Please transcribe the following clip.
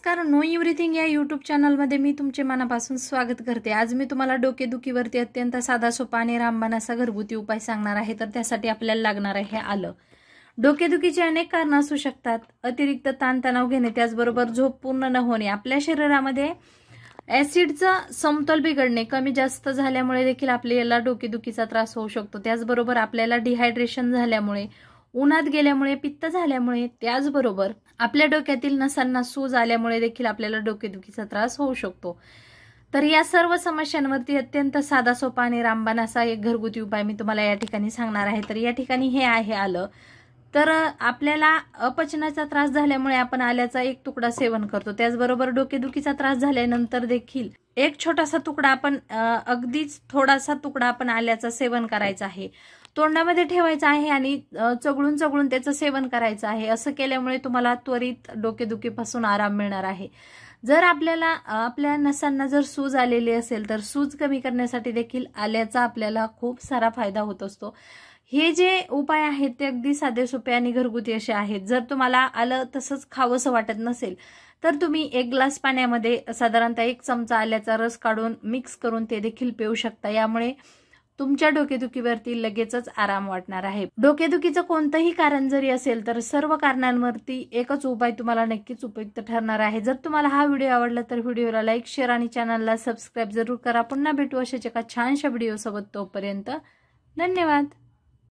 नमस्कार, know everything या YouTube चॅनलमध्ये मी तुमचे मनापासून स्वागत करते। आज मी तुम्हाला डोकेदुखीवरती अत्यंत साधा सोपा आणि रामबाण असा घरगुती उपाय सांगणार आहे। तर त्यासाठी आपल्याला लागणार आहे आलं। डोकेदुखीचे अनेक कारण असू शकतात, अतिरिक्त ताणतणाव घेणे, त्याचबरोबर झोप पूर्ण न होणे, आपल्या शरीरामध्ये ऍसिडचा समतोल बिघडणे, कमी जास्त झाल्यामुळे देखील आपल्याला डोकेदुखीचा त्रास होऊ शकतो। त्याचबरोबर आपल्याला डिहायड्रेशन झाल्यामुळे, उन्हात गेल्यामुळे, पित्त झाल्यामुळे, त्याचबरोबर आपल्या डोक्यातील नसांना सूज आल्यामुळे देखील आपल्याला डोकेदुखीचा त्रास होऊ शकतो। तर या सर्व समस्यांवरती अत्यंत साधा सोपा आणि रामबाण असा एक घरगुती उपाय मी तुम्हाला या ठिकाणी सांगणार आहे। तर या ठिकाणी हे आहे आलं। तर आपल्याला अपचनाचा त्रास झाल्यामुळे आपण आल्याचा एक तुकडा सेवन करतो, त्याचबरोबर डोकेदुखीचा त्रास झाल्यानंतर देखील एक छोटासा तुकडा आपण अगदीच थोडासा तुकडा आपण आल्याचा सेवन करायचा आहे, तोंडामध्ये ठेवायचा आहे आणि चगळून चगळून त्याचं सेवन करायचं आहे। असं केल्यामुळे तुम्हाला त्वरित डोकेदुखीपासून आराम मिळणार आहे। जर आपल्याला आपल्या नसांना जर सूज आलेली असेल तर सूज कमी करण्यासाठी देखील आल्याचा आपल्याला खूप सारा फायदा होत असतो। हे जे उपाय आहेत ते अगदी साधे सोपे आणि घरगुती असे आहेत। जर तुम्हाला आलं तसंच खावंसं वाटत नसेल तर तुम्ही एक ग्लास पाण्यामध्ये साधारणतः 1 चमचा आल्याचा रस काढून मिक्स करून ते देखील पिऊ शकता। यामुळे तुमच्या डोकेदुखीवरती लगेचच आराम वाटणार आहे। डोकेदुखीचं कोणतंही कारण जरी असेल तर सर्व कारणांवरती एकच उपाय तुम्हाला नक्कीच उपयुक्त ठरणार आहे। जर तुम्हाला हा व्हिडिओ आवडला तर व्हिडिओला लाईक, शेअर आणि चॅनलला सबस्क्राईब जरूर करा। पुन्हा भेटू अशाच एका छानशा व्हिडिओ सोबत, तोपर्यंत धन्यवाद।